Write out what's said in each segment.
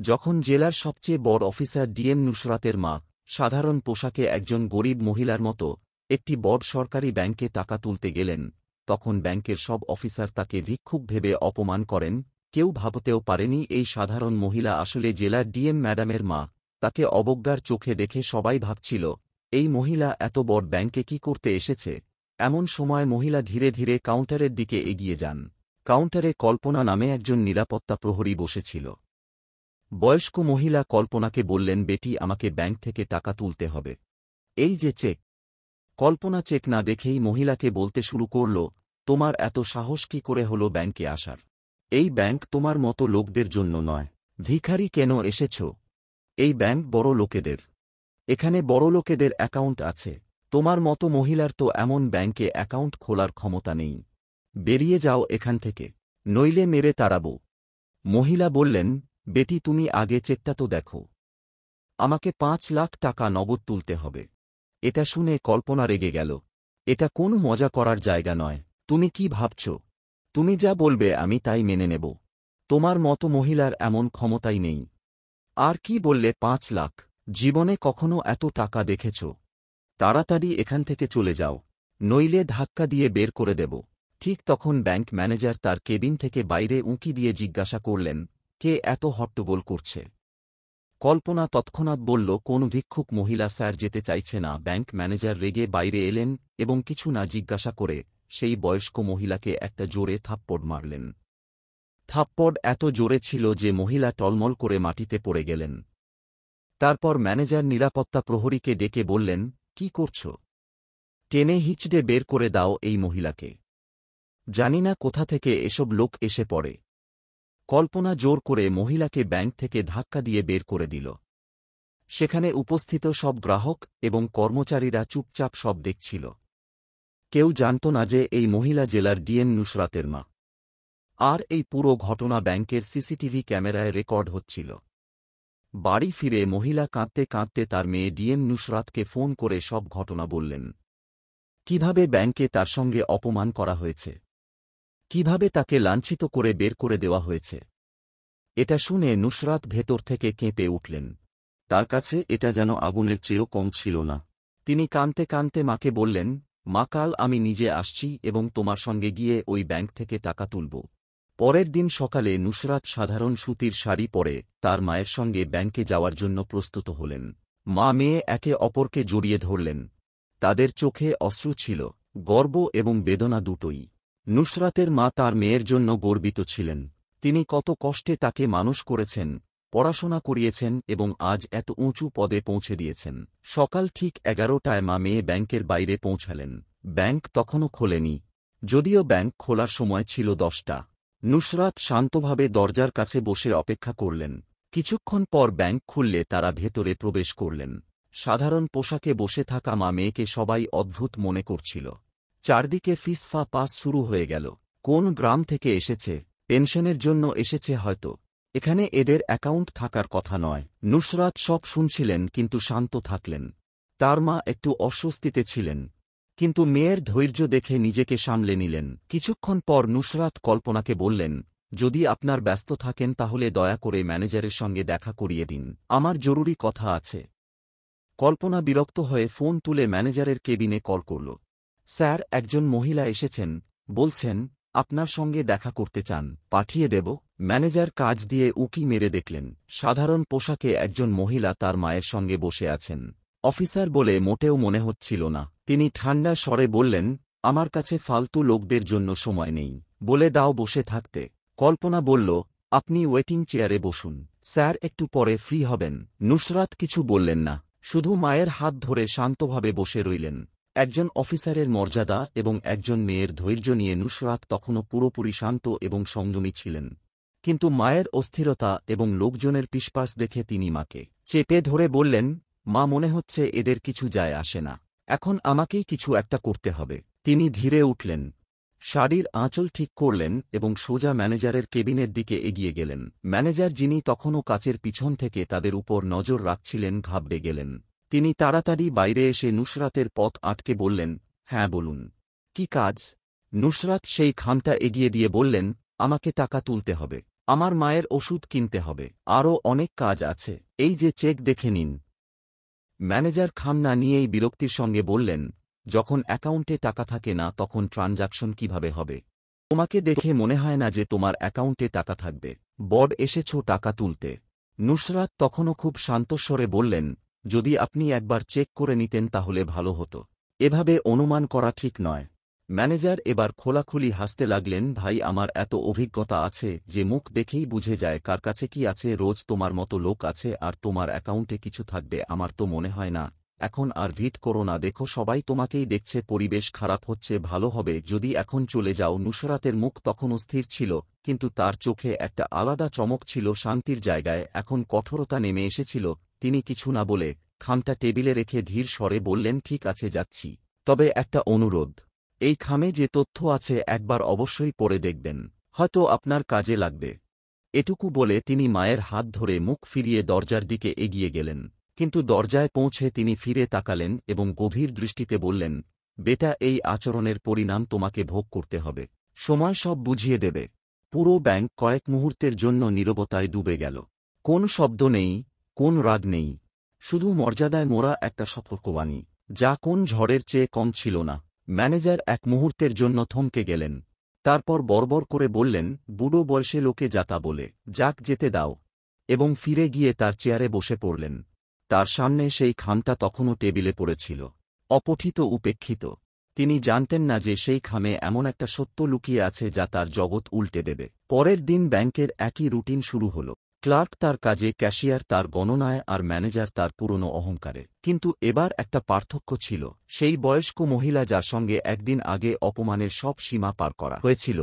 যখন জেলার সবচেয়ে বড় অফিসার ডিএম নুসরাতের মা সাধারণ পোশাকে একজন গরিব মহিলার মতো একটি বড় সরকারি ব্যাংকে টাকা তুলতে গেলেন, তখন ব্যাংকের সব অফিসার তাকে ভিক্ষুক ভেবে অপমান করেন। কেউ ভাবতেও পারেনি এই সাধারণ মহিলা আসলে জেলার ডিএম ম্যাডামের মা। তাকে অবজ্ঞার চোখে দেখে সবাই ভাবছিল, এই মহিলা এত বড় ব্যাংকে কি করতে এসেছে। এমন সময় মহিলা ধীরে ধীরে কাউন্টারের দিকে এগিয়ে যান। কাউন্টারে কল্পনা নামে একজন নিরাপত্তা প্রহরী বসেছিল। বয়স্ক মহিলা কল্পনাকে বললেন, বেটি, আমাকে ব্যাংক থেকে টাকা তুলতে হবে। এই যে চেক। কল্পনা চেক না দেখেই মহিলাকে বলতে শুরু করল, তোমার এত সাহস কি করে হলো ব্যাংকে আসার? এই ব্যাংক তোমার মতো লোকদের জন্য নয়। ভিখারি কেন এসেছ? এই ব্যাংক বড় লোকেদের। এখানে বড় লোকেদের অ্যাকাউন্ট আছে। তোমার মতো মহিলার তো এমন ব্যাংকে অ্যাকাউন্ট খোলার ক্ষমতা নেই। বেরিয়ে যাও এখান থেকে, নইলে মেরে তাড়াব। মহিলা বললেন, বেটি, তুমি আগে চেকটা তো দেখো। আমাকে ৫ লাখ টাকা নগদ তুলতে হবে। এটা শুনে কল্পনা রেগে গেল। এটা কোনো মজা করার জায়গা নয়। তুমি কি ভাবছ? তুমি যা বলবে আমি তাই মেনে নেব। তোমার মতো মহিলার এমন ক্ষমতাই নেই। আর কি বললে ৫ লাখ? জীবনে কখনো এত টাকা দেখেছ? তাড়াতাড়ি এখান থেকে চলে যাও, নইলে ধাক্কা দিয়ে বের করে দেব। ঠিক তখন ব্যাংক ম্যানেজার তার কেবিন থেকে বাইরে উঁকি দিয়ে জিজ্ঞাসা করলেন, কে এত হট্টগোল করছে? কল্পনা তৎক্ষণাৎ বলল, কোন ভিক্ষুক মহিলা স্যার, যেতে চাইছে না। ব্যাংক ম্যানেজার রেগে বাইরে এলেন এবং কিছু না জিজ্ঞাসা করে সেই বয়স্ক মহিলাকে একটা জোরে থাপ্পড় মারলেন। থাপ্পড় এত জোরে ছিল যে মহিলা টলমল করে মাটিতে পড়ে গেলেন। তারপর ম্যানেজার নিরাপত্তা প্রহরীকে ডেকে বললেন, কি করছ? টেনে হিঁচড়ে বের করে দাও এই মহিলাকে। জানি না কোথা থেকে এসব লোক এসে পড়ে। কল্পনা জোর করে মহিলাকে ব্যাংক থেকে ধাক্কা দিয়ে বের করে দিল। সেখানে উপস্থিত সব গ্রাহক এবং কর্মচারীরা চুপচাপ সব দেখছিল। কেউ জানত না যে এই মহিলা জেলার ডিএম নুসরাতের মা। আর এই পুরো ঘটনা ব্যাংকের সিসিটিভি ক্যামেরায় রেকর্ড হচ্ছিল। বাড়ি ফিরে মহিলা কাঁদতে কাঁদতে তার মেয়ে ডিএম নুসরাতকে ফোন করে সব ঘটনা বললেন। কিভাবে ব্যাংকে তার সঙ্গে অপমান করা হয়েছে, কিভাবে তাকে লাঞ্ছিত করে বের করে দেওয়া হয়েছে। এটা শুনে নুসরাত ভেতর থেকে কেঁপে উঠলেন। তার কাছে এটা যেন আগুনের চেয়েও কম ছিল না। তিনি কাঁদতে কাঁদতে মাকে বললেন, মা, কাল আমি নিজে আসছি এবং তোমার সঙ্গে গিয়ে ওই ব্যাংক থেকে টাকা তুলব। পরের দিন সকালে নুসরাত সাধারণ সুতির শাড়ি পরে তার মায়ের সঙ্গে ব্যাংকে যাওয়ার জন্য প্রস্তুত হলেন। মা মেয়ে একে অপরকে জড়িয়ে ধরলেন। তাদের চোখে অশ্রু ছিল, গর্ব এবং বেদনা দুটোই। নুসরাতের মা তার মেয়ের জন্য গর্বিত ছিলেন। তিনি কত কষ্টে তাকে মানুষ করেছেন, পড়াশোনা করিয়েছেন এবং আজ এত উঁচু পদে পৌঁছে দিয়েছেন। সকাল ঠিক 11টায় মা মেয়ে ব্যাংকের বাইরে পৌঁছালেন। ব্যাংক তখনও খোলেনি, যদিও ব্যাংক খোলার সময় ছিল 10টা। নুসরাত শান্তভাবে দরজার কাছে বসে অপেক্ষা করলেন। কিছুক্ষণ পর ব্যাংক খুললে তারা ভেতরে প্রবেশ করলেন। সাধারণ পোশাকে বসে থাকা মা মেয়েকে সবাই অদ্ভুত মনে করছিল। চারদিকে ফিসফা পাস শুরু হয়ে গেল। কোন গ্রাম থেকে এসেছে? পেনশনের জন্য এসেছে হয়তো। এখানে এদের অ্যাকাউন্ট থাকার কথা নয়। নুসরাত সব শুনছিলেন কিন্তু শান্ত থাকলেন। তার মা একটু অস্বস্তিতে ছিলেন, কিন্তু মেয়ের ধৈর্য দেখে নিজেকে সামলে নিলেন। কিছুক্ষণ পর নুসরাত কল্পনাকে বললেন, যদি আপনার ব্যস্ত থাকেন তাহলে দয়া করে ম্যানেজারের সঙ্গে দেখা করিয়ে দিন, আমার জরুরি কথা আছে। কল্পনা বিরক্ত হয়ে ফোন তুলে ম্যানেজারের কেবিনে কল করল। স্যার, একজন মহিলা এসেছেন, বলছেন আপনার সঙ্গে দেখা করতে চান। পাঠিয়ে দেব? ম্যানেজার কাজ দিয়ে উঁকি মেরে দেখলেন সাধারণ পোশাকে একজন মহিলা তার মায়ের সঙ্গে বসে আছেন। অফিসার বলে মোটেও মনে হচ্ছিল না। তিনি ঠান্ডা স্বরে বললেন, আমার কাছে ফালতু লোকদের জন্য সময় নেই, বলে দাও বসে থাকতে। কল্পনা বলল, আপনি ওয়েটিং চেয়ারে বসুন, স্যার একটু পরে ফ্রি হবেন। নুসরাত কিছু বললেন না, শুধু মায়ের হাত ধরে শান্তভাবে বসে রইলেন। একজন অফিসারের মর্যাদা এবং একজন মেয়ের ধৈর্য নিয়ে নুসরাত তখনও পুরোপুরি শান্ত এবং সংযমী ছিলেন। কিন্তু মায়ের অস্থিরতা এবং লোকজনের পিসপাস দেখে তিনি মাকে চেপে ধরে বললেন, মা, মনে হচ্ছে এদের কিছু যায় আসে না। এখন আমাকেই কিছু একটা করতে হবে। তিনি ধীরে উঠলেন, শাড়ির আঁচল ঠিক করলেন এবং সোজা ম্যানেজারের কেবিনের দিকে এগিয়ে গেলেন। ম্যানেজার, যিনি তখনও কাচের পিছন থেকে তাদের উপর নজর রাখছিলেন, ঘাবড়ে গেলেন। তিনি তাড়াতাড়ি বাইরে এসে নুসরাতের পথ আটকে বললেন, হ্যাঁ বলুন, কি কাজ? নুসরাত সেই খামটা এগিয়ে দিয়ে বললেন, আমাকে টাকা তুলতে হবে। আমার মায়ের ওষুধ কিনতে হবে, আরও অনেক কাজ আছে। এই যে চেক দেখে নিন। ম্যানেজার খাম না নিয়েই বিরক্তির সঙ্গে বললেন, যখন অ্যাকাউন্টে টাকা থাকে না তখন ট্রানজাকশন কিভাবে হবে? তোমাকে দেখে মনে হয় না যে তোমার অ্যাকাউন্টে টাকা থাকবে। বড এসেছ টাকা তুলতে। নুসরাত তখনও খুব শান্ত স্বরে বললেন, যদি আপনি একবার চেক করে নিতেন তাহলে ভালো হতো। এভাবে অনুমান করা ঠিক নয়। ম্যানেজার এবার খোলাখুলি হাসতে লাগলেন, ভাই আমার এত অভিজ্ঞতা আছে যে মুখ দেখেই বুঝে যায় কার কাছে কি আছে। রোজ তোমার মতো লোক আছে আর তোমার অ্যাকাউন্টে কিছু থাকবে আমার তো মনে হয় না। এখন আর ভিট করো না, দেখো সবাই তোমাকেই দেখছে, পরিবেশ খারাপ হচ্ছে, ভালো হবে যদি এখন চলে যাও। নুসরাতের মুখ তখনও স্থির ছিল, কিন্তু তার চোখে একটা আলাদা চমক ছিল, শান্তির জায়গায় এখন কঠোরতা নেমে এসেছিল। তিনি কিছু না বলে খামটা টেবিলে রেখে ধীর স্বরে বললেন, ঠিক আছে যাচ্ছি, তবে একটা অনুরোধ। এই খামে যে তথ্য আছে একবার অবশ্যই পড়ে দেখবেন, হয়তো আপনার কাজে লাগবে। এটুকু বলে তিনি মায়ের হাত ধরে মুখ ফিরিয়ে দরজার দিকে এগিয়ে গেলেন। কিন্তু দরজায় পৌঁছে তিনি ফিরে তাকালেন এবং গভীর দৃষ্টিতে বললেন, বেটা এই আচরণের পরিণাম তোমাকে ভোগ করতে হবে। সময় সব বুঝিয়ে দেবে। পুরো ব্যাংক কয়েক মুহূর্তের জন্য নীরবতায় ডুবে গেল। কোন শব্দ নেই, কোন রাগ নেই, শুধু মর্যাদায় মোড়া একটা সতর্কবাণী, যা কোন ঝড়ের চেয়ে কম ছিল না। ম্যানেজার এক মুহূর্তের জন্য থমকে গেলেন। তারপর বড়বড় করে বললেন, বুড়ো বয়সে লোকে যাতা বলে, যাক যেতে দাও, এবং ফিরে গিয়ে তার চেয়ারে বসে পড়লেন। তার সামনে সেই খামটা তখনও টেবিলে পড়েছিল, অপঠিত, উপেক্ষিত। তিনি জানতেন না যে সেই খামে এমন একটা সত্য লুকিয়ে আছে যা তার জগৎ উল্টে দেবে। পরের দিন ব্যাংকের একই রুটিন শুরু হল। ক্লার্ক তার কাজে, ক্যাশিয়ার তার গণনায়, আর ম্যানেজার তার পুরনো অহংকারে। কিন্তু এবার একটা পার্থক্য ছিল। সেই বয়স্ক মহিলা যার সঙ্গে একদিন আগে অপমানের সব সীমা পার করা হয়েছিল,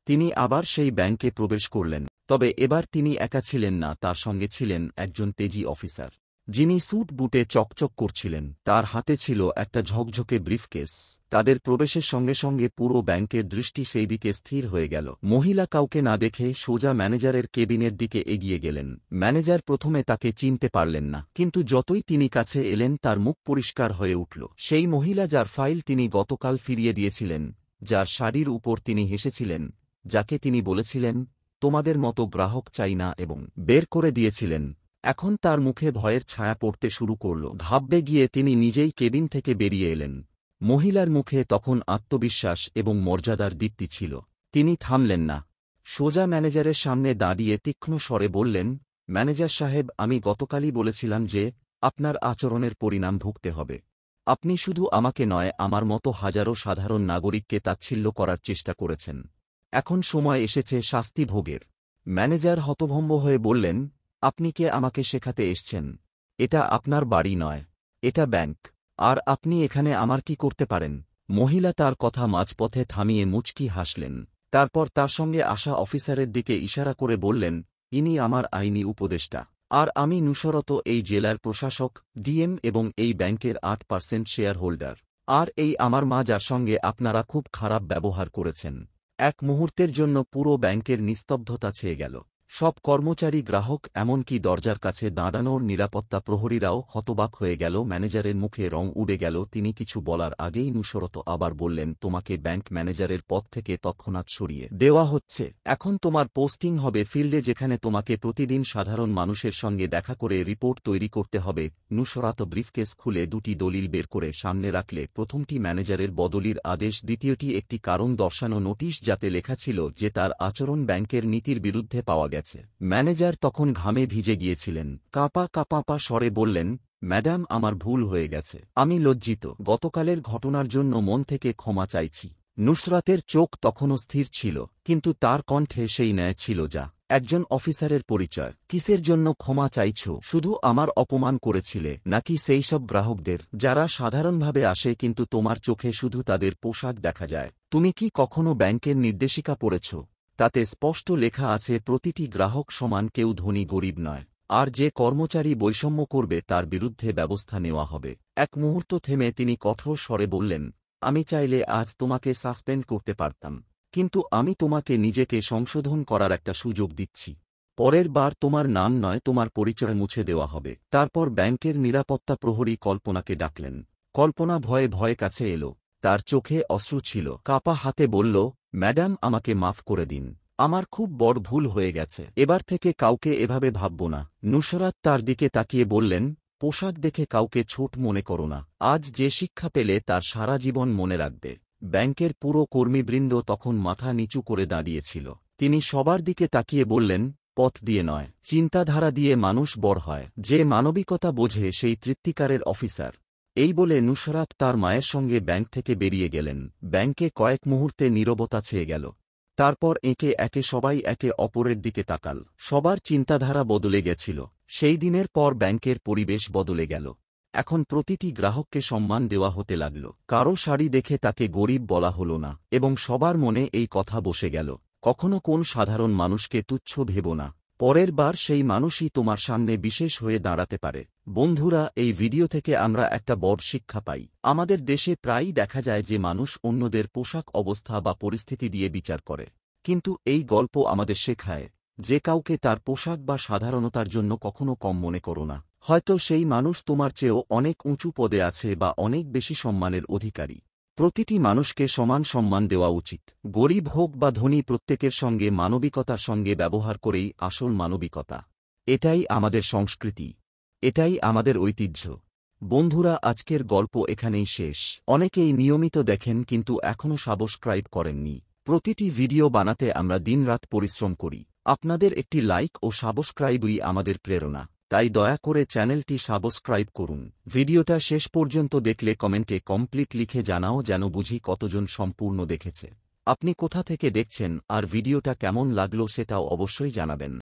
তিনি আবার সেই ব্যাংকে প্রবেশ করলেন। তবে এবার তিনি একা ছিলেন না, তার সঙ্গে ছিলেন একজন তেজি অফিসার, যিনি স্যুট বুটে চকচক করছিলেন। তার হাতে ছিল একটা ঝকঝকে ব্রিফকেস। তাদের প্রবেশের সঙ্গে সঙ্গে পুরো ব্যাংকের দৃষ্টি সেই দিকে স্থির হয়ে গেল। মহিলা কাউকে না দেখে সোজা ম্যানেজারের কেবিনের দিকে এগিয়ে গেলেন। ম্যানেজার প্রথমে তাকে চিনতে পারলেন না, কিন্তু যতই তিনি কাছে এলেন তার মুখ পরিষ্কার হয়ে উঠল। সেই মহিলা যার ফাইল তিনি গতকাল ফিরিয়ে দিয়েছিলেন, যার শাড়ির উপর তিনি হেসেছিলেন, যাকে তিনি বলেছিলেন তোমাদের মতো গ্রাহক চাই না এবং বের করে দিয়েছিলেন। এখন তার মুখে ভয়ের ছায়া পড়তে শুরু করল। ঘাবড়ে গিয়ে তিনি নিজেই কেবিন থেকে বেরিয়ে এলেন। মহিলার মুখে তখন আত্মবিশ্বাস এবং মর্যাদার দীপ্তি ছিল। তিনি থামলেন না, সোজা ম্যানেজারের সামনে দাঁড়িয়ে তীক্ষ্ণ স্বরে বললেন, ম্যানেজার সাহেব, আমি গতকালই বলেছিলাম যে আপনার আচরণের পরিণাম ভুগতে হবে। আপনি শুধু আমাকে নয়, আমার মতো হাজারো সাধারণ নাগরিককে তাচ্ছিল্য করার চেষ্টা করেছেন। এখন সময় এসেছে শাস্তি ভোগের। ম্যানেজার হতভম্ব হয়ে বললেন, আপনি কে আমাকে শেখাতে এসছেন? এটা আপনার বাড়ি নয়, এটা ব্যাংক। আর আপনি এখানে আমার কি করতে পারেন? মহিলা তার কথা মাঝপথে থামিয়ে মুচকি হাসলেন। তারপর তার সঙ্গে আসা অফিসারের দিকে ইশারা করে বললেন, ইনি আমার আইনি উপদেষ্টা, আর আমি নুসরত, এই জেলার প্রশাসক, ডিএম এবং এই ব্যাংকের 8% শেয়ার হোল্ডার। আর এই আমার মা, যার সঙ্গে আপনারা খুব খারাপ ব্যবহার করেছেন। এক মুহূর্তের জন্য পুরো ব্যাংকের নিস্তব্ধতা ছেয়ে গেল। সব কর্মচারী, গ্রাহক, এমনকি দরজার কাছে দাঁড়ানোর নিরাপত্তা প্রহরীরাও হতবাক হয়ে গেল। ম্যানেজারের মুখে রং উড়ে গেল। তিনি কিছু বলার আগেই নুসরত আবার বললেন, তোমাকে ব্যাংক ম্যানেজারের পদ থেকে তৎক্ষণাৎ সরিয়ে দেওয়া হচ্ছে। এখন তোমার পোস্টিং হবে ফিল্ডে, যেখানে তোমাকে প্রতিদিন সাধারণ মানুষের সঙ্গে দেখা করে রিপোর্ট তৈরি করতে হবে। নুসরাত ব্রিফকেস খুলে দুটি দলিল বের করে সামনে রাখলে। প্রথমটি ম্যানেজারের বদলির আদেশ, দ্বিতীয়টি একটি কারণ দর্শানো নোটিশ, যাতে লেখা ছিল যে তার আচরণ ব্যাংকের নীতির বিরুদ্ধে পাওয়া গেছে। ম্যানেজার তখন ঘামে ভিজে গিয়েছিলেন। কাঁপা স্বরে বললেন, ম্যাডাম, আমার ভুল হয়ে গেছে, আমি লজ্জিত, গতকালের ঘটনার জন্য মন থেকে ক্ষমা চাইছি। নুসরাতের চোখ তখনও স্থির ছিল, কিন্তু তার কণ্ঠে সেই ন্যায় ছিল যা একজন অফিসারের পরিচয়। কিসের জন্য ক্ষমা চাইছ? শুধু আমার অপমান করেছিলে, নাকি সেই সব গ্রাহকদের যারা সাধারণভাবে আসে কিন্তু তোমার চোখে শুধু তাদের পোশাক দেখা যায়? তুমি কি কখনো ব্যাংকের নির্দেশিকা পড়েছ? তাতে স্পষ্ট লেখা আছে প্রতিটি গ্রাহক সমান, কেউ ধনী গরিব নয়, আর যে কর্মচারী বৈষম্য করবে তার বিরুদ্ধে ব্যবস্থা নেওয়া হবে। এক মুহূর্ত থেমে তিনি কঠোর স্বরে বললেন, আমি চাইলে আজ তোমাকে সাসপেন্ড করতে পারতাম, কিন্তু আমি তোমাকে নিজেকে সংশোধন করার একটা সুযোগ দিচ্ছি। পরের বার তোমার নাম নয়, তোমার পরিচয় মুছে দেওয়া হবে। তারপর ব্যাংকের নিরাপত্তা প্রহরী কল্পনাকে ডাকলেন। কল্পনা ভয়ে ভয়ে কাছে এলো। তার চোখে অশ্রু ছিল। কাঁপা হাতে বলল, ম্যাডাম, আমাকে মাফ করে দিন। আমার খুব বড় ভুল হয়ে গেছে। এবার থেকে কাউকে এভাবে ভাবব না। নুসরাত তার দিকে তাকিয়ে বললেন, পোশাক দেখে কাউকে ছোট মনে করো না। আজ যে শিক্ষা পেলে তার সারা জীবন মনে রাখবে। ব্যাংকের পুরো কর্মীবৃন্দ তখন মাথা নিচু করে দাঁড়িয়েছিল। তিনি সবার দিকে তাকিয়ে বললেন, পথ দিয়ে নয়, চিন্তাধারা দিয়ে মানুষ বড় হয়। যে মানবিকতা বোঝে সেই তৃপ্তিকারের অফিসার। এই বলে নুসরাত তার মায়ের সঙ্গে ব্যাংক থেকে বেরিয়ে গেলেন। ব্যাংকে কয়েক মুহূর্তে নীরবতা ছেয়ে গেল। তারপর একে একে সবাই একে অপরের দিকে তাকাল। সবার চিন্তাধারা বদলে গেছিল। সেই দিনের পর ব্যাংকের পরিবেশ বদলে গেল। এখন প্রতিটি গ্রাহককে সম্মান দেওয়া হতে লাগল। কারো শাড়ি দেখে তাকে গরিব বলা হল না, এবং সবার মনে এই কথা বসে গেল, কখনো কোন সাধারণ মানুষকে তুচ্ছ ভেবো না। পরের বার সেই মানুষই তোমার সামনে বিশেষ হয়ে দাঁড়াতে পারে। বন্ধুরা, এই ভিডিও থেকে আমরা একটা বড় শিক্ষা পাই। আমাদের দেশে প্রায়ই দেখা যায় যে মানুষ অন্যদের পোশাক, অবস্থা বা পরিস্থিতি দিয়ে বিচার করে। কিন্তু এই গল্প আমাদের শেখায় যে কাউকে তার পোশাক বা সাধারণতার জন্য কখনো কম মনে করো না। হয়তো সেই মানুষ তোমার চেয়েও অনেক উঁচু পদে আছে বা অনেক বেশি সম্মানের অধিকারী। প্রতিটি মানুষকে সমান সম্মান দেওয়া উচিত। গরিব হোক বা ধনী, প্রত্যেকের সঙ্গে মানবিকতার সঙ্গে ব্যবহার করেই আসল মানবিকতা। এটাই আমাদের সংস্কৃতি, এটাই আমাদের ঐতিহ্য। বন্ধুরা, আজকের গল্প এখানেই শেষ। অনেকেই নিয়মিত দেখেন কিন্তু এখনও সাবস্ক্রাইব করেননি। প্রতিটি ভিডিও বানাতে আমরা দিনরাত পরিশ্রম করি। আপনাদের একটি লাইক ও সাবস্ক্রাইবই আমাদের প্রেরণা। তাই দয়া করে চ্যানেলটি সাবস্ক্রাইব করুন। ভিডিওটা শেষ পর্যন্ত দেখলে কমেন্টে কমপ্লিট লিখে জানাও, যেন বুঝি কতজন সম্পূর্ণ দেখেছে। আপনি কোথা থেকে দেখছেন আর ভিডিওটা কেমন লাগলো সেটাও অবশ্যই জানাবেন।